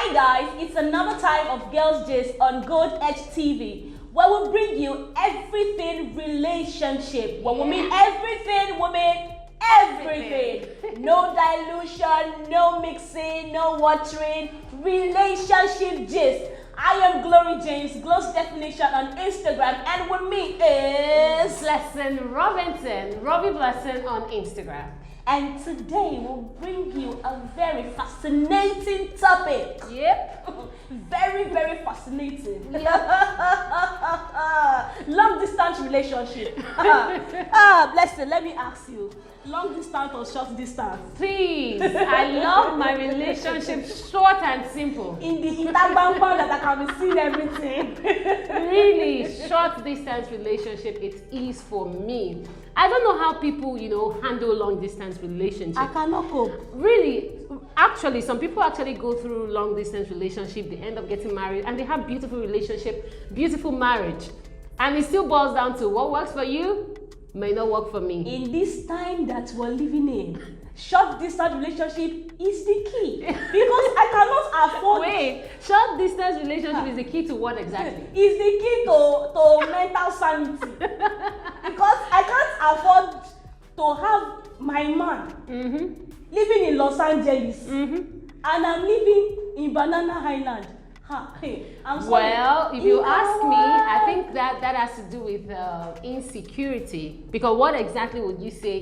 Hi guys, it's another time of Girls Gist on Gold Edge TV, where we bring you everything relationship. When we mean everything, we mean everything. No dilution, no mixing, no watering, relationship gist. I am Glory James, Glow's Definition on Instagram, and with me is Blessing Robinson, Robbie Blessing on Instagram. And today we'll bring you a very fascinating topic. Yep. Very, very fascinating. Long distance relationship. Blessing, let me ask you. Long distance or short distance? Please, I love my relationship short and simple. In the Instagram that I can be seeing everything. Really, short distance relationship, it is for me. I don't know how people, handle long distance relationship. I cannot cope. Really, actually, some people actually go through long distance relationship, they end up getting married, and they have beautiful relationship, beautiful marriage. And it still boils down to what works for you may not work for me. In this time that we're living in, short distance relationship is the key. Because I cannot afford... Wait, short distance relationship is the key to what exactly? Is the key to mental sanity. Because I can't afford to have my man living in Los Angeles and I'm living in Banana Island. I'm sorry. Well, if you ask me, I think that has to do with insecurity. Because what exactly would you say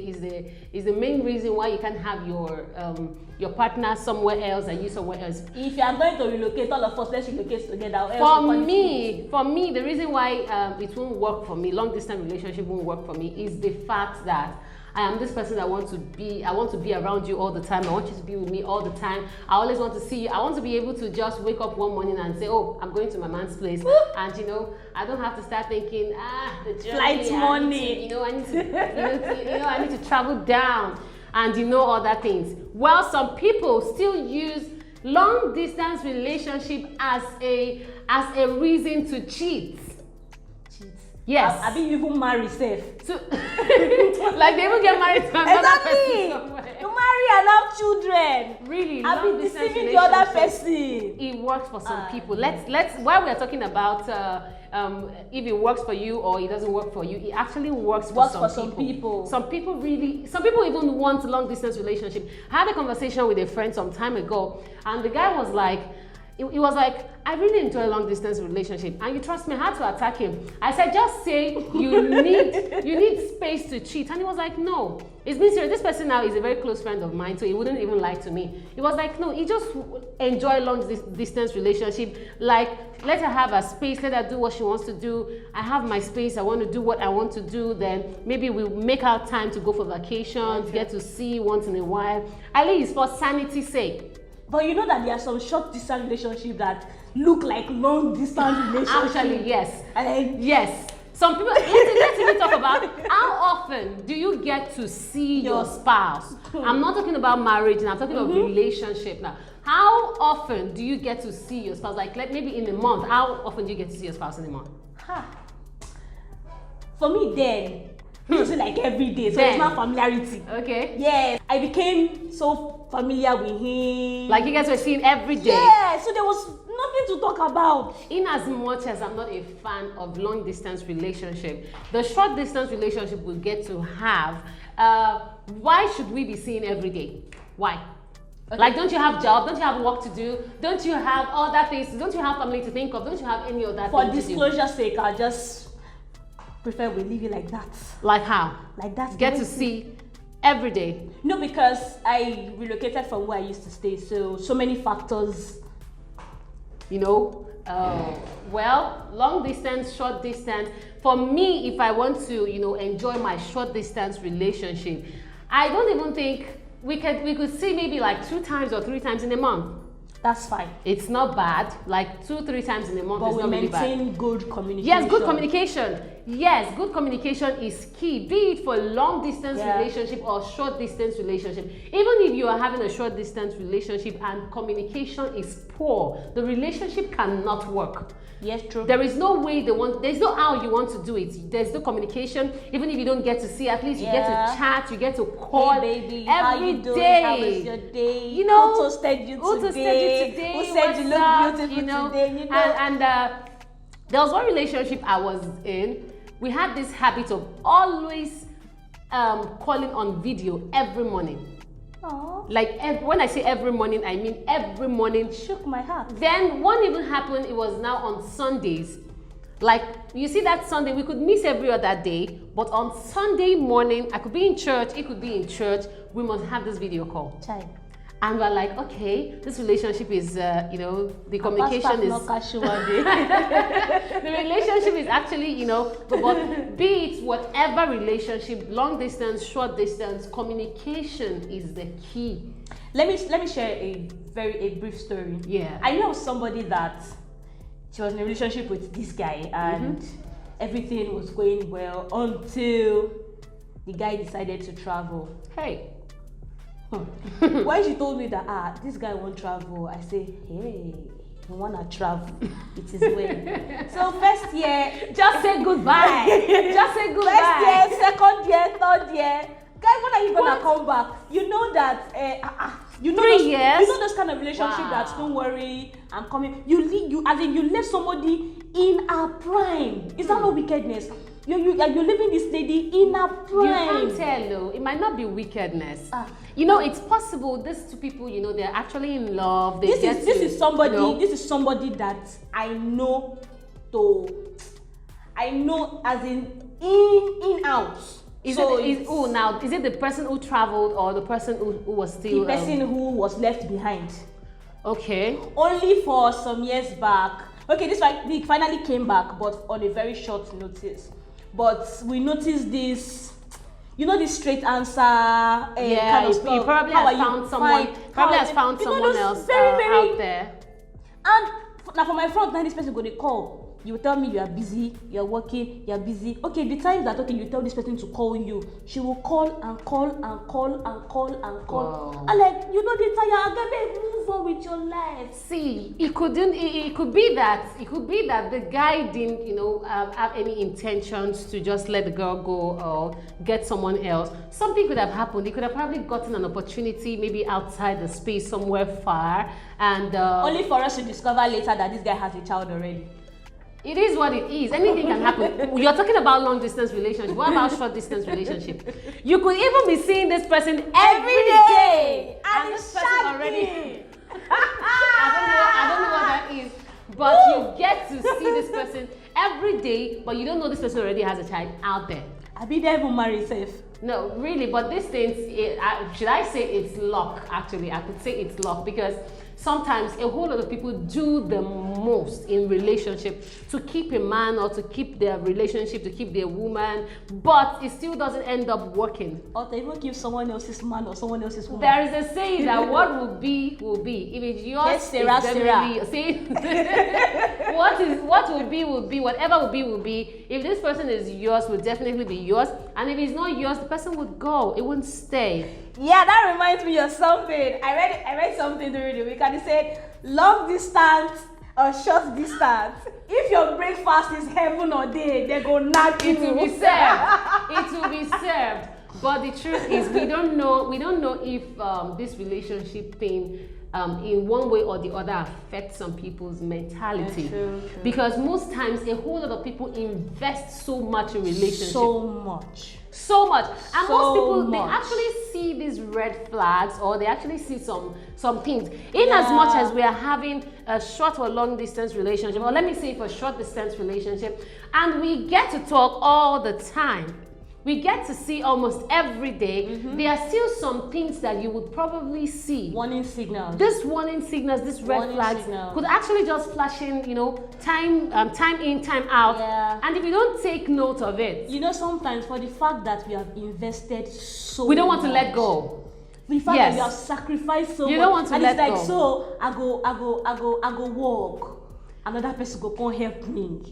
is the main reason why you can't have your partner somewhere else and you somewhere else? If you are going to relocate, all of us, let's relocate together. For me, the reason why it won't work for me, long distance relationship won't work for me, is the fact that I am this person that I want to be around you all the time. I want you to be with me all the time. I always want to see you. I want to be able to just wake up one morning and say, oh, I'm going to my man's place. And I don't have to start thinking, the journey, flight money. I need to travel down and other things. Well, some people still use long distance relationship as a reason to cheat. Yes. I be even marry safe. So, like they will get married to another person somewhere. You marry and have children. Really, I be deceiving the other person. It works for some people. Let's while we are talking about if it works for you or it doesn't work for you, it actually works for some people. Some people even want long distance relationship. I had a conversation with a friend some time ago, and the guy was like, he was like, I really enjoy a long distance relationship, and you trust me, I had to attack him. I said, just say you need space to cheat. And he was like, no, it's been serious. This person now is a very close friend of mine, so he wouldn't even lie to me. He was like, no, he just enjoy long distance relationship. Like, let her have her space, let her do what she wants to do. I have my space, I want to do what I want to do. Then maybe we'll make our time to go for vacations, get to see once in a while, at least for sanity's sake. But you know that there are some short distance relationships that look like long distance relationships. Actually, yes. Yes. Some people, let's even talk about how often do you get to see your spouse? I'm not talking about marriage now, I'm talking about relationship now. How often do you get to see your spouse? Like maybe in a month, how often do you get to see your spouse in a month? For me then, usually like every day, so it's not familiarity. Okay. Yeah, I became so familiar with him. Like you guys were seeing every day? Yeah, so there was nothing to talk about. In as much as I'm not a fan of long distance relationship, the short distance relationship we get to have, why should we be seeing every day? Why? Okay. Like, don't you have job? Don't you have work to do? Don't you have other things? Don't you have family to think of? Don't you have any other thing to do? For disclosure's sake, I just prefer we leave it like that. Like how? Like that. Get to see every day. No, because I relocated from where I used to stay, so many factors. Well, long distance, short distance. For me, if I want to, enjoy my short distance relationship, I don't even think we could see maybe like 2 times or 3 times in a month. That's fine. It's not bad. Like 2-3 times in a month is not really bad. But we maintain good communication. Yes, good communication. Yes, good communication is key. Be it for long distance relationship or short distance relationship. Even if you are having a short distance relationship and communication is poor, the relationship cannot work. Yes, true. There is no way there's no how you want to do it. There's no communication. Even if you don't get to see, at least you get to chat, you get to call hey baby, every how you doing? day. How was your day? You know, who toasted you today? Who said you look beautiful today? You know? And there was one relationship I was in. We had this habit of always calling on video every morning. Aww. Like when I say every morning, I mean every morning. Shook my heart. Then what even happened, it was now on Sundays. Like, you see that Sunday, we could miss every other day, but on Sunday morning, I could be in church, it could be in church, we must have this video call. Child. And we're like, okay, this relationship is, you know, the communication is... the relationship is actually, you know, but be it whatever relationship, long distance, short distance, communication is the key. Let me share a brief story. Yeah. I know somebody that she was in a relationship with this guy and everything was going well until the guy decided to travel. Hey. When she told me that this guy won't travel, I say, hey, you wanna travel? It is well. So first year, just say goodbye. Just say goodbye. First year, second year, third year. Guys, when are you gonna come back? You know that you know 3 years. You know those kind of relationship that don't worry, I'm coming. You let somebody in her prime. Is that not wickedness? You're leaving this lady in her prime. You can't tell though. It might not be wickedness. You know, it's possible these two people, you know, they're actually in love. This is somebody that I know as in out. Is it the person who traveled or the person who was still... The person who was left behind. Okay. Only for some years back. Okay, we finally came back, but on a very short notice. But we noticed this, you know, this straight answer kind of stuff. He probably has found someone else out there. And now for my front, now this person go to call. You tell me you are busy, you are working, you are busy. Okay, the time that you tell this person to call you, she will call and call and call and call and call. Wow. And like, you know, the time move on with your life. See, it could be that the guy didn't, you know, have any intentions to just let the girl go or get someone else. Something could have happened. He could have probably gotten an opportunity, maybe outside the space somewhere far, and only for us to discover later that this guy has a child already. It is what it is. Anything can happen. You're talking about long distance relationship. What about short distance relationship? You could even be seeing this person every day. And this person already. I don't know what that is. But you get to see this person every day, but you don't know this person already has a child out there. I be there even marry safe. No, really, but these things, should I say it's luck? Actually, I could say it's luck because sometimes a whole lot of people do the most in relationship to keep a man or to keep their relationship, to keep their woman, but it still doesn't end up working. Or they even give someone else's man or someone else's woman. There is a saying that what will be, will be. If it's yours, yes, Sarah. See, what will be, whatever will be. If this person is yours, will definitely be yours. And if it's not yours, the person would go. It wouldn't stay. Yeah, that reminds me of something. I read something during the week and it said, long distance or short distance. If your breakfast is heaven or day, they go knock you. It will be served. It will be served. But the truth is, we don't know if this relationship thing in one way or the other affects some people's mentality. True. Because most times a whole lot of people invest so much in relationship. So much. And most people, they actually see these red flags or they actually see some things. In as much as we are having a short or long distance relationship, or let me say for a short distance relationship, and we get to talk all the time, we get to see almost every day, there are still some things that you would probably see. Warning signals. This warning signals, this red flags could actually just flash in, you know, time in, time out. Yeah. And if you don't take note of it. You know, sometimes for the fact that we have invested so we don't want much, to let go. The fact that we have sacrificed so much. You don't want to let go. And it's like, so I go walk. Another person go come help me.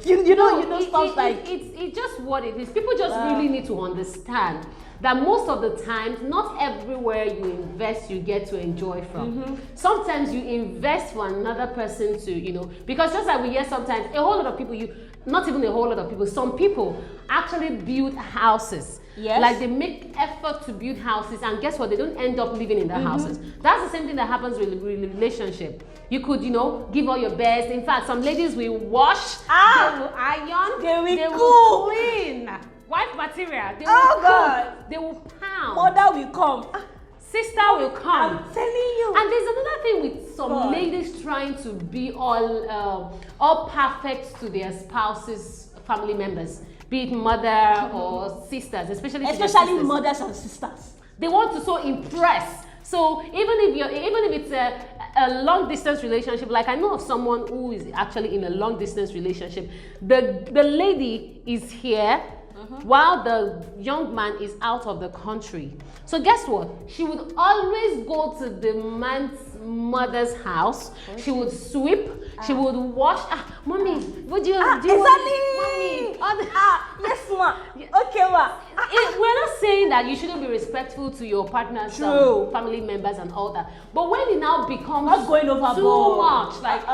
you know stuff like it's just what it is. People just really need to understand that most of the time, not everywhere you invest you get to enjoy from. Sometimes you invest for another person to, you know, because just like we hear sometimes a whole lot of people, not even a whole lot of people, some people actually build houses Yes. Like they make effort to build houses, and guess what? They don't end up living in their houses. That's the same thing that happens with relationship. You could, give all your best. In fact, some ladies will wash, they will iron, they will clean. Wife material. They will cook. They will pound. Mother will come. Sister will come. I'm telling you. And there's another thing with some ladies trying to be all perfect to their spouses, family members, be it mother or sisters, especially mothers and sisters. They want to so impress. So even if it's a long distance relationship, like I know of someone who is actually in a long distance relationship, the lady is here. While the young man is out of the country. So guess what? She would always go to the man's mother's house. Okay. She would sweep. She would wash. Mommy, would you? Mommy. Yes, ma. Okay, ma. We're not saying that you shouldn't be respectful to your partner's family members and all that. But when it now becomes not going overboard too much, like.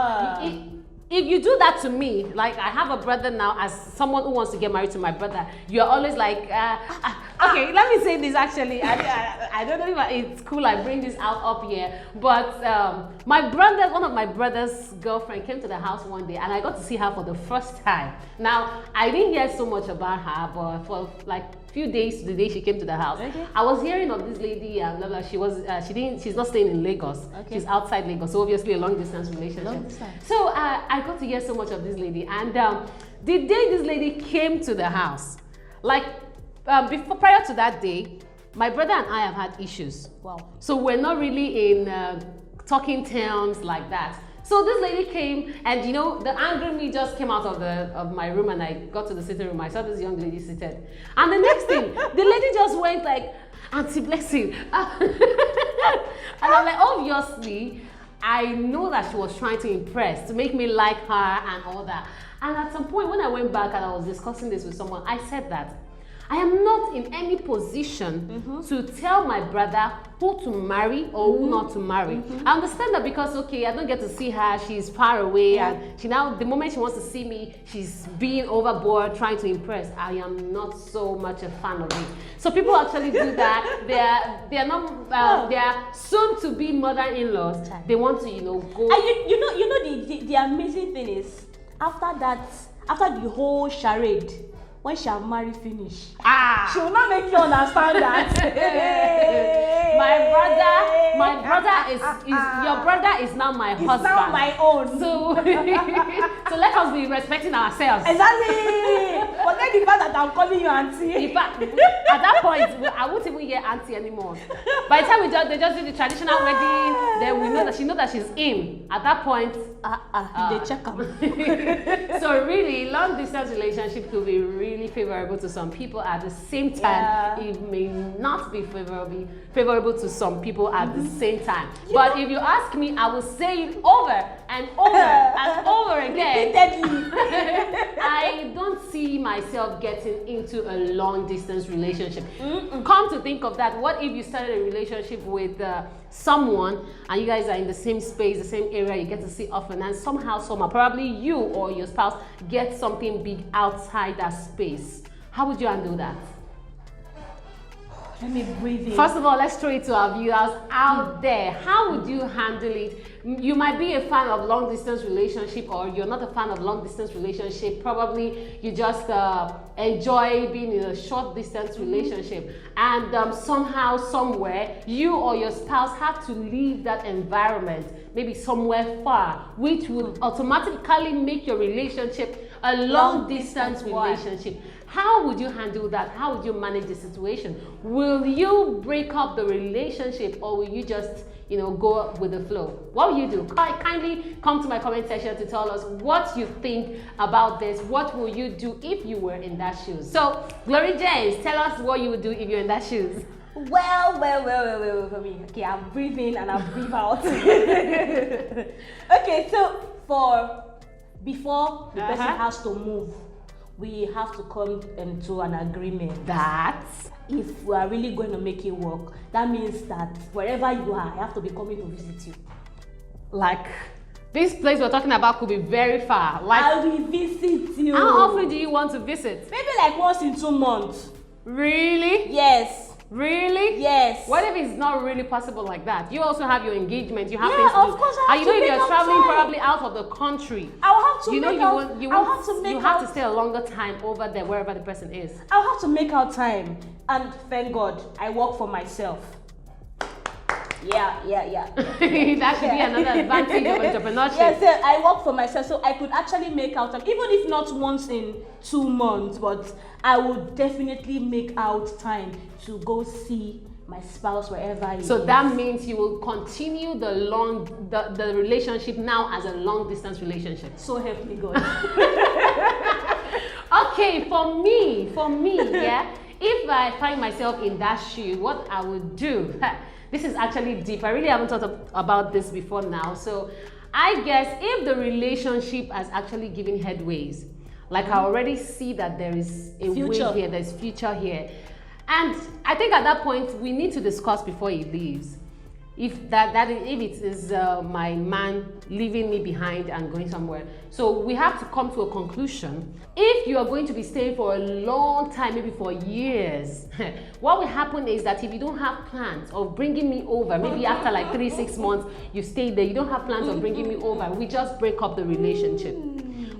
If you do that to me, like I have a brother now, as someone who wants to get married to my brother, you're always like, okay, let me say this actually. I don't know if it's cool I bring this out up here, but one of my brother's girlfriend came to the house one day and I got to see her for the first time. Now, I didn't hear so much about her, but for like few days to the day she came to the house, I was hearing of this lady and blah blah. She's not staying in Lagos. She's outside Lagos, so obviously a long distance relationship. So I got to hear so much of this lady, and the day this lady came to the house, like prior to that day, my brother and I have had issues. Wow. So we're not really in talking terms like that. So this lady came, and the angry me just came out of my room, and I got to the sitting room. I saw this young lady seated, and the next thing, the lady just went like, "Auntie Blessing," and I'm like, obviously, I know that she was trying to impress, to make me like her and all that. And at some point, when I went back and I was discussing this with someone, I said that I am not in any position to tell my brother who to marry or who not to marry. I understand that because, I don't get to see her, she's far away, and the moment she wants to see me, she's being overboard, trying to impress. I am not so much a fan of it. So people actually do that. They are not, they are soon to be mother-in-laws. They want to, go. And the amazing thing is, after the whole charade, when she have married finish, she will not make you understand that. my brother is your brother is now my husband. It's now my own. So let us be respecting ourselves. Exactly. Forget the fact that I'm calling you auntie. In fact, at that point, I won't even hear auntie anymore. By the time they just do the traditional wedding, then we know that she knows that she's in. At that point, they check them. So really, long distance relationship could be really favorable to some people. At the same time, it may not be favorable to some people at the same time. But if you ask me, I will say it over and over and over again. I don't see myself getting into a long distance relationship. Come to think of that, what if you started a relationship with someone and you guys are in the same space, the same area, you get to see often, and somehow, probably you or your spouse get something big outside that space? How would you handle that? Let me breathe in. First of all, let's throw it to our viewers out there. How would you handle it? You might be a fan of long distance relationship, or you're not a fan of long distance relationship. Probably you just enjoy being in a short distance relationship, and somehow, somewhere, you or your spouse have to leave that environment, maybe somewhere far, which would automatically make your relationship a long distance relationship. How would you handle that? How would you manage the situation? Will you break up the relationship, or will you just, go with the flow? What will you do? Kindly come to my comment section to tell us what you think about this. What will you do if you were in that shoes? So, Glory James, tell us what you would do if you're in that shoes. Well, for me. Okay, I'm breathing and I breathe out. Okay, so before the person has to move, we have to come into an agreement that if we are really going to make it work, that means that wherever you are, I have to be coming to visit you. Like, this place we're talking about could be very far. Like, I will visit you. How often do you want to visit? Maybe like once in 2 months. Really? Yes. Really? Yes. What if it's not really possible like that? You also have your engagement. You have Yeah, things to do. of course I have and to if make you're up traveling time. probably out of the country, I'll have to you know make you out. won't, you I'll won't, have to make you out. have to stay a longer time over there wherever the person is. I'll have to make out time, and thank God I work for myself. Yeah. That should be another advantage of entrepreneurship. Yes, I work for myself, so I could actually make out time, even if not once in 2 months, but I would definitely make out time to go see my spouse wherever he is. So that means you will continue the relationship now as a long distance relationship. So help me God. Okay, for me, yeah. If I find myself in that shoe, what I would do, this is actually deep. I really haven't thought about this before now. So I guess if the relationship has actually given headways, like I already see that there is a way here, there's future here. And I think at that point, we need to discuss before he leaves. If if it is my man leaving me behind and going somewhere. So we have to come to a conclusion. If you are going to be staying for a long time, maybe for years, what will happen is that if you don't have plans of bringing me over, maybe after like 3-6 months, you stay there, you don't have plans of bringing me over, we just break up the relationship.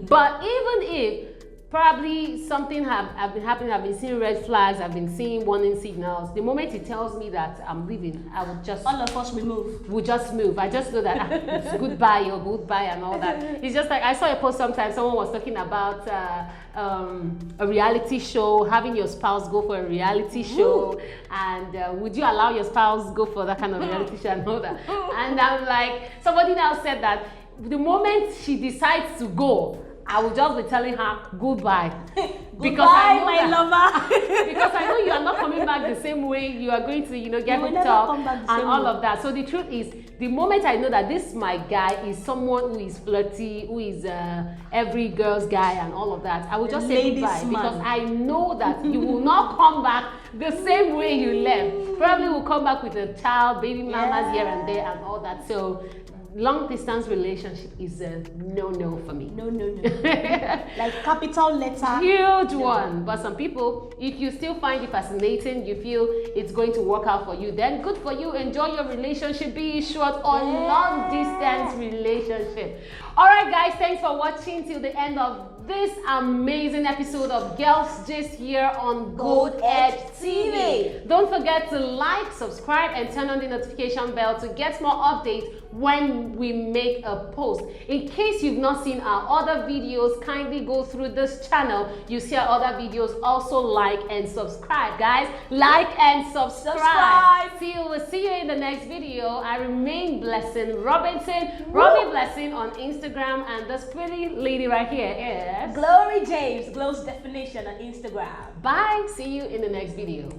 But even if probably something have been happening, I've been seeing red flags, I've been seeing warning signals. The moment he tells me that I'm leaving, I would just... All of us will move. We'll just move. I just know that it's goodbye or goodbye and all that. It's just like, I saw a post sometimes, someone was talking about a reality show, having your spouse go for a reality show, and would you allow your spouse go for that kind of reality show and all that? And I'm like, somebody now said that the moment she decides to go, I will just be telling her goodbye. Because I know my lover. Because I know you are not coming back the same way. You are going to, get hooked up and all of that. So the truth is, the moment I know that this my guy is someone who is flirty, who is every girl's guy and all of that, I will just say goodbye. Because I know that you will not come back the same way you left. Probably will come back with a child, baby mamas here and there and all that. So long distance relationship is a no for me. No. Like capital letter. Huge one. But some people, if you still find it fascinating, you feel it's going to work out for you, then good for you. Enjoy your relationship, be it short or long distance relationship. All right, guys, thanks for watching till the end of this amazing episode of Girls Gist here on Gold Edge TV. Don't forget to like, subscribe, and turn on the notification bell to get more updates when we make a post. In case you've not seen our other videos, kindly go through this channel. You see our other videos. Also like and subscribe, guys. Like and subscribe. We'll see you in the next video. I remain Blessing Robinson, Robbie Blessing on Instagram, and this pretty lady right here is Glory James, Glow's Definition on Instagram. Bye. See you in the next video.